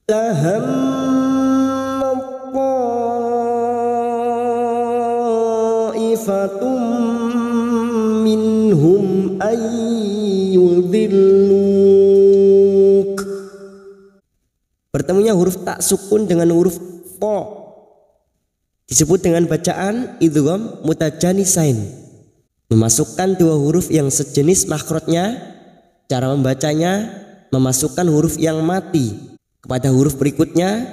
laham ta'ifatum minhum ayyudhilluk. Bertemunya huruf tak sukun dengan huruf po disebut dengan bacaan idgham mutajanisain, memasukkan dua huruf yang sejenis makhrajnya. Cara membacanya memasukkan huruf yang mati kepada huruf berikutnya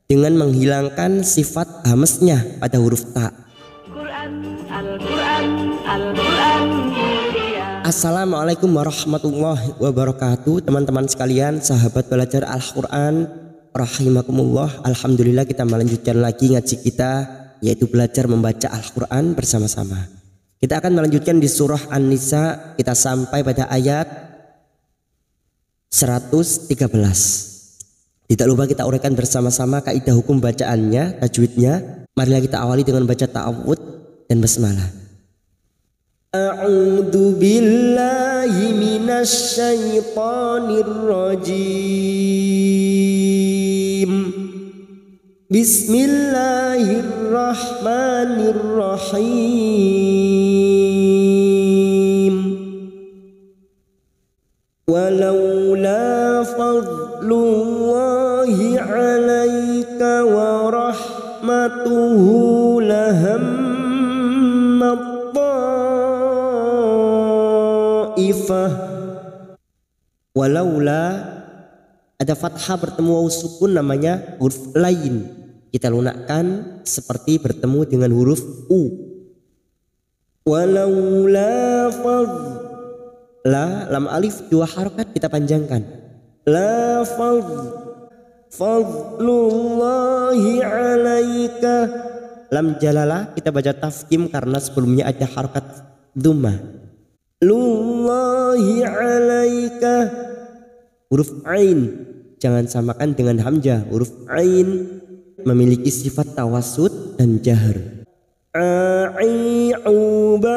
dengan menghilangkan sifat hamesnya pada huruf ta. Assalamualaikum warahmatullahi wabarakatuh. Teman-teman sekalian, sahabat belajar Al-Quran rahimakumullah. Alhamdulillah kita melanjutkan lagi ngaji kita, yaitu belajar membaca Al-Quran bersama-sama. Kita akan melanjutkan di surah An-Nisa. Kita sampai pada ayat 113. Tidak lupa kita uraikan bersama-sama kaidah hukum bacaannya, tajwidnya. Marilah kita awali dengan baca ta'awud dan basmalah. A'udzu billahi minasy syaithanir rajim. Bismillahirrahmanirrahim. Walaula fadlullahi 'alaika wa rahmatuhu lahammat ta'ifah. Walaula ada fathah bertemu waw sukun, namanya huruf lain. Kita lunakkan seperti bertemu dengan huruf u. Walaula la lam alif dua harokat kita panjangkan. La fadlullahi 'alaika. Lam jalalah kita baca tafkim karena sebelumnya ada harokat dhammah. Lullahi 'alaika. Huruf ain jangan samakan dengan hamzah. Huruf ain memiliki sifat tawassut dan jahar. A'i'uba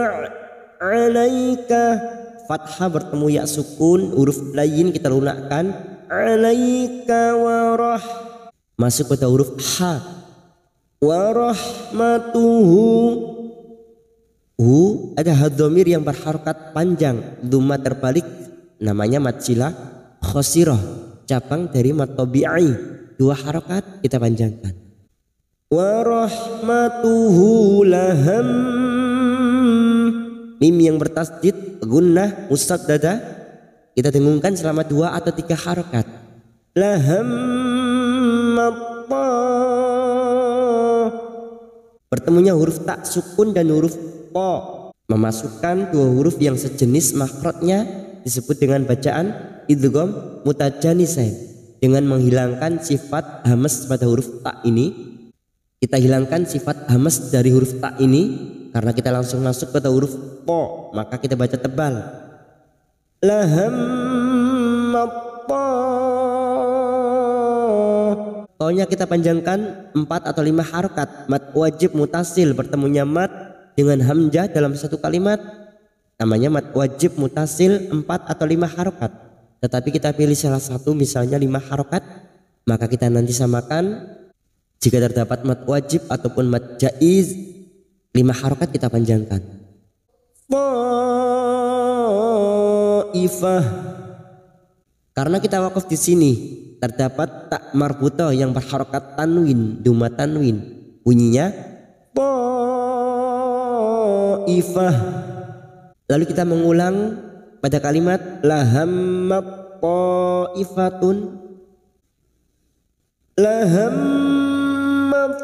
'alaika. Fathah bertemu ya sukun, huruf lain kita lunakkan. 'Alaika warah. Masuk pada huruf ha. Warahmatuhu. Ada hadhamir yang berharokat panjang, dhamma terbalik, namanya mad silah khosirah, cabang dari mad tabi'i. Dua harokat kita panjangkan. Warahmatuhu laham. Mim yang bertasdid gunnah musaddada kita dengungkan selama 2 atau 3 harokat. Lahammat. Bertemunya huruf tak sukun dan huruf po, memasukkan 2 huruf yang sejenis makhrajnya disebut dengan bacaan idgham mutajanisain, dengan menghilangkan sifat hamas pada huruf ta ini. Kita hilangkan sifat hamas dari huruf ta ini karena kita langsung masuk pada huruf po, maka kita baca tebal. Lahammat ta. To-nya kita panjangkan 4 atau 5 harokat. Mad wajib mutasil, bertemunya mad dengan hamzah dalam satu kalimat namanya mad wajib mutasil 4 atau 5 harokat. Tetapi kita pilih salah satu, misalnya 5 harokat, maka kita nanti samakan. Jika terdapat mad wajib ataupun mad jaiz, 5 harokat kita panjangkan. Ta'ifah. Karena kita wakaf di sini, terdapat tak marbutoh yang berharokat tanwin, dhamma tanwin. Bunyinya ta'ifah. Lalu kita mengulang pada kalimat lahammat ta'ifatun. Lahammat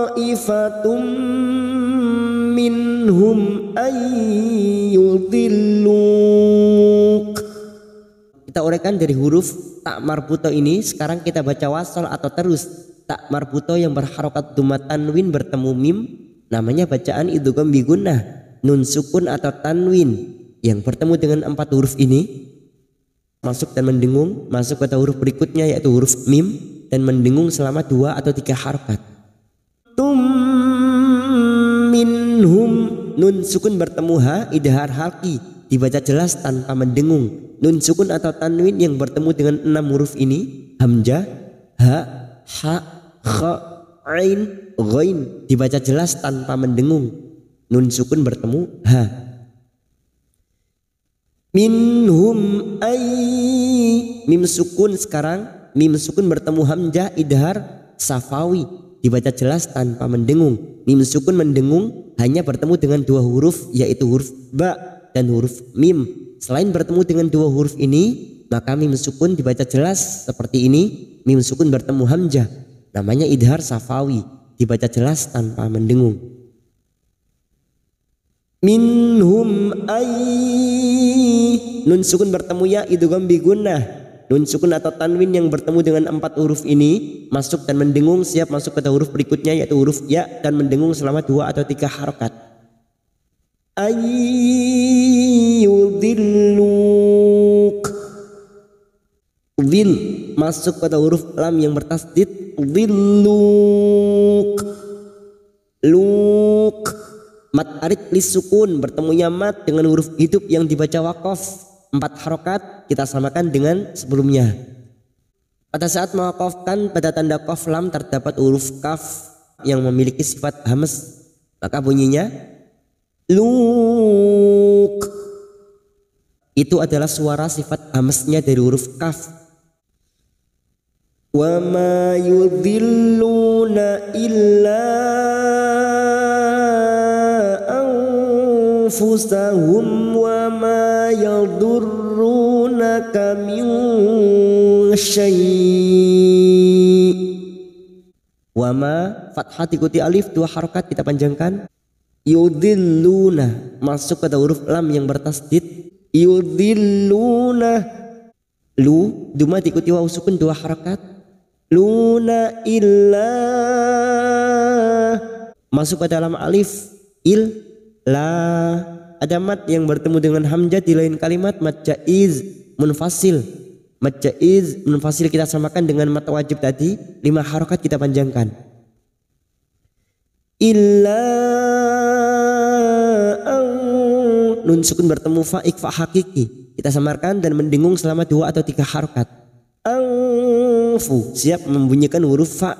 ta'ifatum minhum ayyudhilluk. Kita uraikan dari huruf tak marbuto ini. Sekarang kita baca wasal atau terus. Tak marbuto yang berharokat dhamma tanwin bertemu mim, namanya bacaan idgham bi gunnah, nun sukun atau tanwin yang bertemu dengan 4 huruf ini masuk dan mendengung, masuk pada huruf berikutnya yaitu huruf mim dan mendengung selama 2 atau 3 harokat. Tum minhum, nun sukun bertemu ha, idhar halqi dibaca jelas tanpa mendengung. Nun sukun atau tanwin yang bertemu dengan 6 huruf ini, hamzah, ha, ha, kha, ain, ghain, dibaca jelas tanpa mendengung. Nun sukun bertemu ha. Minhum ay, mim sukun sekarang, mim sukun bertemu hamzah idhar safawi, dibaca jelas tanpa mendengung. Mim sukun mendengung hanya bertemu dengan 2 huruf, yaitu huruf ba dan huruf mim. Selain bertemu dengan 2 huruf ini, maka mim sukun dibaca jelas seperti ini. Mim sukun bertemu hamzah, namanya idhar safawi, dibaca jelas tanpa mendengung. Minhum ay, nun sukun bertemu ya idgham bi gunnah. Nun sukun atau tanwin yang bertemu dengan 4 huruf ini masuk dan mendengung, siap masuk pada huruf berikutnya yaitu huruf ya dan mendengung selama 2 atau 3 harokat. Ayyudilluk, wil masuk pada huruf lam yang bertasdid, willuk, luk. Mat arid lis sukun bertemunya mat dengan huruf hidup yang dibaca waqaf 4 harokat, kita samakan dengan sebelumnya. Pada saat mewakafkan pada tanda qaf lam terdapat huruf kaf yang memiliki sifat hamas, maka bunyinya luk. Itu adalah suara sifat hamasnya dari huruf kaf. Wa ma yudhilluna illa anfusahum wa ma yadurrunaka min syai'. Wa ma fathah diikuti alif 2 harokat kita panjangkan. Yudhilluna masuk pada huruf lam yang bertasdid, yudhilluna. Lu duma diikuti waw sukun 2 harokat. Luna illa masuk pada lam alif il la. Ada mat yang bertemu dengan hamzah di lain kalimat, mat jaiz munfasil. Mat jaiz munfasil kita samakan dengan mat wajib tadi, 5 harokat kita panjangkan. Illa nun sukun bertemu fa ikfa hakiki, kita samarkan dan mendengung selama 2 atau 3 harokat. Anfu siap membunyikan huruf fa.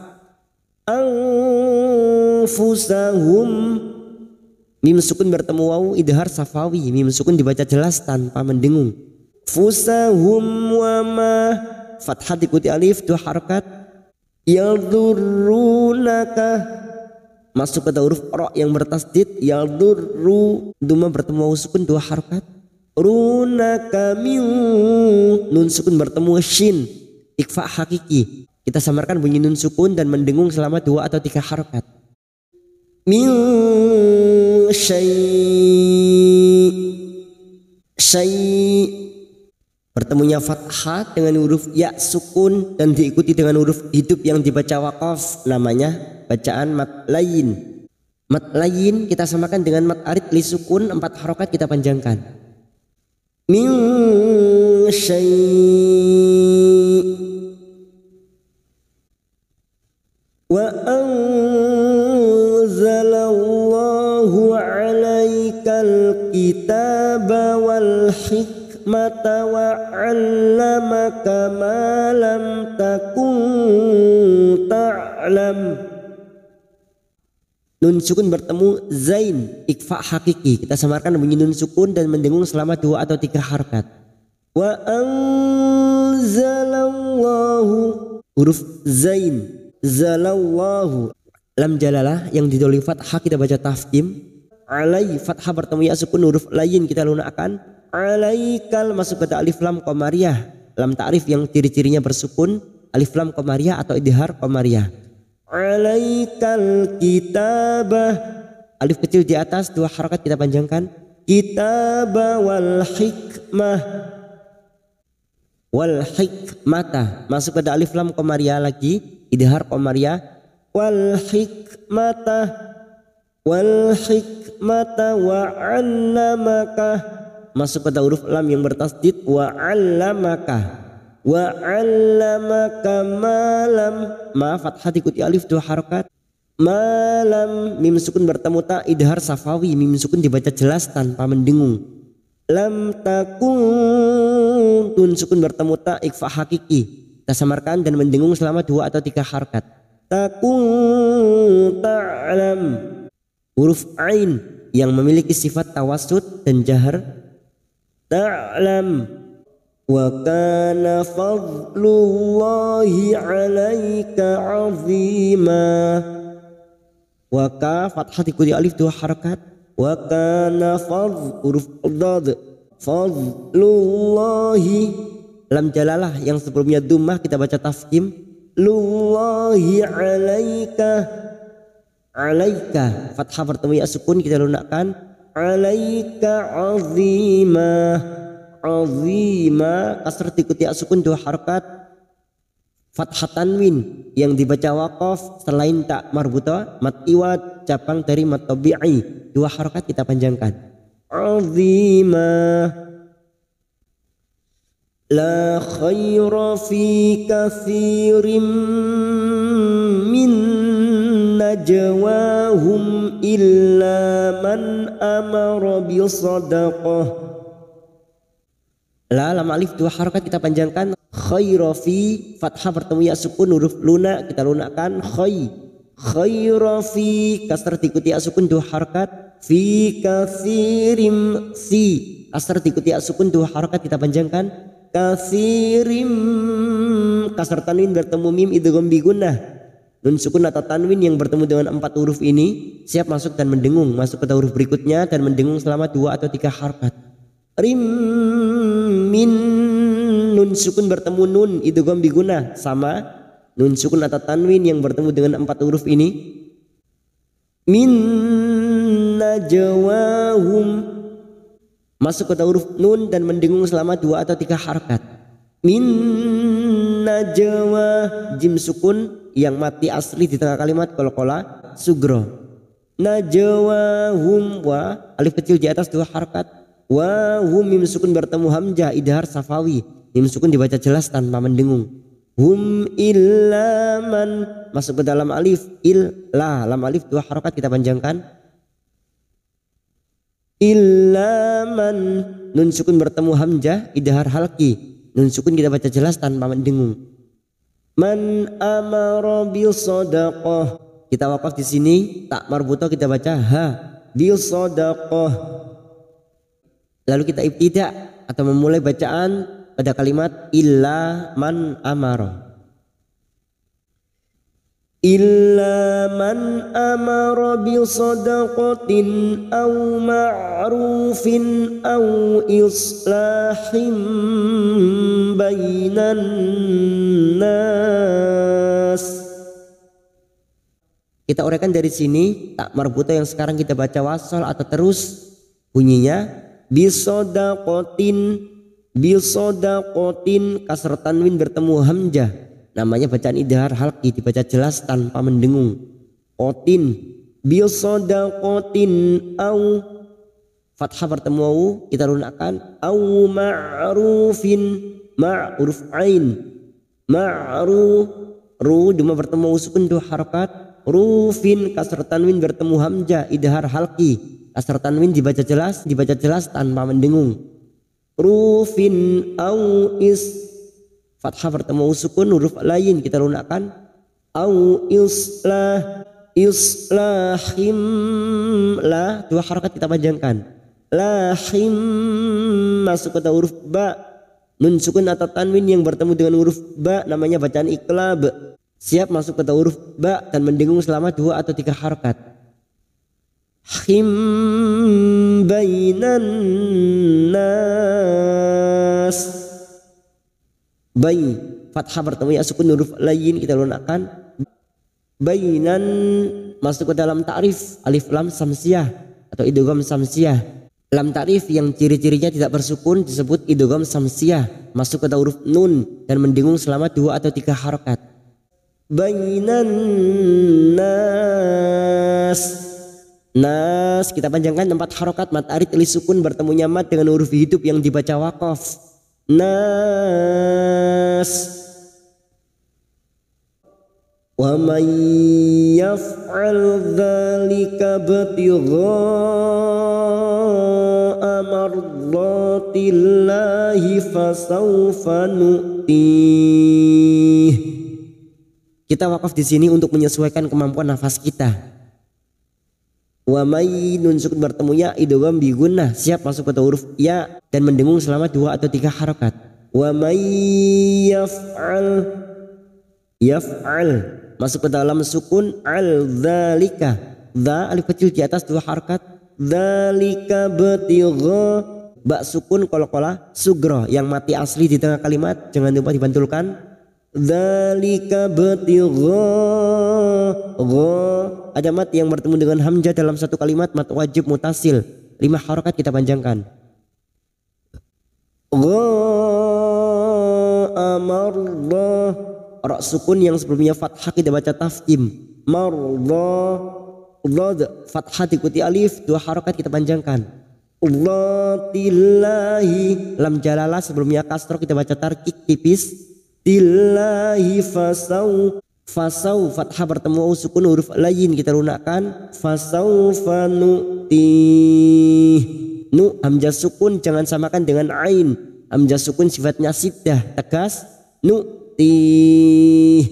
Anfusahum, mim sukun bertemu waw idhar safawi, mim sukun dibaca jelas tanpa mendengung. Fusahum wa ma fathah diikuti alif 2 harokat. Yadurrunaka masuk pada huruf ro yang bertasdid, yadurru duma bertemu waw sukun 2 harokat. Runaka min, nun sukun bertemu shin ikfa hakiki, kita samarkan bunyi nun sukun dan mendengung selama 2 atau 3 harokat. Min syai' bertemunya fathah dengan huruf ya sukun dan diikuti dengan huruf hidup yang dibaca waqaf, namanya bacaan mat layin. Mat layin kita samakan dengan mat arid li sukun 4 harokat kita panjangkan. Min syai' wa anzalallahu 'alaikal kitaba wal hikmata wa 'allamaka ma lam takun ta'lam. Nun sukun bertemu zain ikfa hakiki, kita samarkan bunyi nun sukun dan mendengung selama 2 atau 3 harokat. Wa anzalallahu huruf zain, zalallahu lam jalalah yang didoli fathah kita baca tafkim. Alai fathah bertemu ya sukun huruf lain kita lunakkan. Alaikal masuk pada alif lam qamariyah, lam ta'rif yang ciri-cirinya bersukun, alif lam qamariyah atau idhar qamariyah. Alaikal kitabah, alif kecil di atas 2 harokat kita panjangkan. Kitabah wal hikmah, wal hikmata masuk pada alif lam qamariyah lagi, idhar qamariyah. Wal hikmata, wal hikmata wa 'allamaka masuk pada huruf lam yang bertasdid, wa 'allamaka. Wa 'allamaka malam, ma fathah diikuti alif 2 harokat. Malam mim sukun bertemu ta idhar safawi, mim sukun dibaca jelas tanpa mendengung. lam takun, nun sukun bertemu ta ikhfa hakiki, kita samarkan dan mendengung selama 2 atau 3 harakat. Takun ta'lam, huruf ain yang memiliki sifat tawassut dan jahar. Ta'lam, wa kana fadlullahi 'alaika 'azima. Wa ka fathah diikuti alif 2 harakat. Wa kana huruf dad, fadlullahi, lam jalalah yang sebelumnya dhammah kita baca tafkhim. Lullahi 'alaika, alaika fathah bertemu ya sukun kita lunakkan. Alaika 'azima, azima kasrah diikuti ya sukun 2 harakat. Fathah tanwin yang dibaca waqaf selain tak marbuta mat iwad cabang dari mat tabi'i 2 harakat kita panjangkan. Azima, la khaira fi katsirin min najwahum illa man amara bi sadaqah. La lam alif 2 harakat kita panjangkan. Khaira fi fathah bertemu ya sukun huruf luna kita lunakkan. Khaira fi kasrah diikuti ya sukun 2 harakat. Fi katsirim, fi kasrah diikuti ya sukun 2 harakat kita panjangkan. Katsirim kasrah tanwin bertemu mim idgham bi gunnah. Nun sukun atau tanwin yang bertemu dengan 4 huruf ini siap masuk dan mendengung, masuk ke huruf berikutnya dan mendengung selama 2 atau 3 harakat. Rim min, nun sukun bertemu nun idgham bi gunnah sama nun sukun atau tanwin yang bertemu dengan 4 huruf ini. Min najwahum masuk ke huruf nun dan mendengung selama 2 atau 3 harakat. Min najwa, jim sukun yang mati asli di tengah kalimat qalqalah sugro. Najwahum, wa alif kecil di atas 2 harakat. Wa hum mim sukun bertemu hamzah idhar safawi, mim sukun dibaca jelas tanpa mendengung. Hum illa man masuk ke dalam alif illa, lam alif 2 harakat kita panjangkan. Illa man, nun sukun bertemu hamzah idhar halki, nun sukun kita baca jelas tanpa mendengung. Man amara bil sadaqah, kita wakaf di sini tak marbutoh kita baca ha bil sadaqah. Lalu kita ibtidak atau memulai bacaan pada kalimat illa man amara. Illa man amara bi sadaqatin aw ma'rufin aw islahim bainan nas. Kita uraikan dari sini tak marbuta yang sekarang kita baca wasal atau terus bunyinya bisodaqotin, bisodaqotin kasrah tanwin bertemu hamzah namanya bacaan idhar halqi dibaca jelas tanpa mendengung. Qotin bisodaqotin au fathah bertemu au kita lunakkan. Au ma'rufin, ma' huruf ain, ma'ruf, ru duma bertemu sukun 2 harakat. Rufin kasrah tanwin bertemu hamzah idhar halqi, kasrah tanwin dibaca jelas tanpa mendengung. Rufin au is fathah bertemu sukun huruf lain kita lunakkan. Au islah, islahim, la 2 harakat kita panjangkan. Lahim masuk ke huruf ba, nun sukun atau tanwin yang bertemu dengan huruf ba namanya bacaan iqlab, siap masuk ke huruf ba dan mendengung selama 2 atau 3 harakat. Him bainan nas, bai fathah bertemu ya sukun huruf lain kita lunakkan. Bainan masuk ke dalam ta'rif alif lam samsiyah atau idgham samsiyah. Lam ta'rif yang ciri-cirinya tidak bersukun disebut idgham samsiyah, masuk ke huruf nun dan mendengung selama 2 atau 3 harakat. Bainan nas, nas kita panjangkan 4 harokat mat arid li sukun bertemunya mat dengan huruf hidup yang dibaca waqaf. Nas, wa man yaf'al dzalika ibtigha'a mardatillahi fasawfa nu'tih. Kita wakaf di sini untuk menyesuaikan kemampuan nafas kita. Wa may nun sukun bertemu ya idgham bi gunnah, siap masuk ke huruf ya dan mendengung selama 2 atau 3 harokat. Wa may yaf'al masuk ke dalam sukun al dzalika, dza alif kecil di atas 2 harokat. Dzalika batigha, ba sukun qalqalah sugra yang mati asli di tengah kalimat, jangan lupa dibantulkan. Dzalika batigha, ada mat yang bertemu dengan hamzah dalam satu kalimat, mat wajib mutasil, 5 harokat kita panjangkan. Mardah, ra sukun yang sebelumnya fathah kita baca tafkhim. Mardah, dhad fathah diikuti alif, 2 harokat kita panjangkan. Allatillahi, lam jalalah sebelumnya kasroh kita baca tarkik tipis. Tillahi fasau fathah bertemu sukun huruf lain kita lunakkan. Fasaufa nu'tih, nu hamzah sukun jangan samakan dengan ain, hamzah sukun sifatnya siddah tegas. Nu'tih,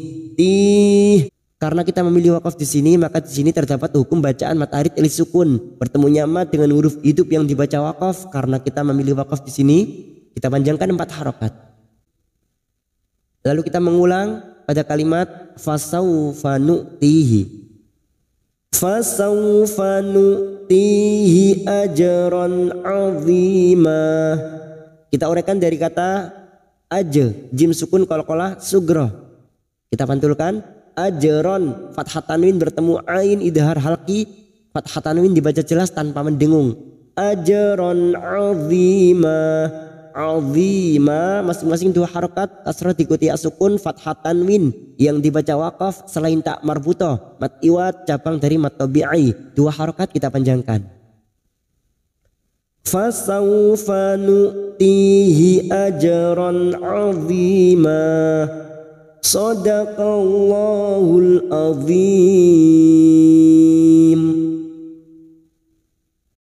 karena kita memilih wakaf di sini maka di sini terdapat hukum bacaan mat arid alif sukun bertemunya mat dengan huruf hidup yang dibaca wakaf. Karena kita memilih wakaf di sini kita panjangkan 4 harokat. Lalu kita mengulang pada kalimat fasaufa nu'tihi. Fasaufa nu'tihi ajran 'azima. Kita uraikan dari kata aj, jim sukun qalqalah sugra. Kita pantulkan ajron, fathah tanwin bertemu ain idhar halqi, fathah tanwin dibaca jelas tanpa mendengung. Ajron 'azima. Azima masing-masing 2 harokat, kasrah diikuti asukun, fathah tanwin yang dibaca wakaf selain tak marbutoh, mat iwat cabang dari mat tabi'i, 2 harokat kita panjangkan. Fasawfa nu'tihi ajran 'azima. Shadaqallahul azim.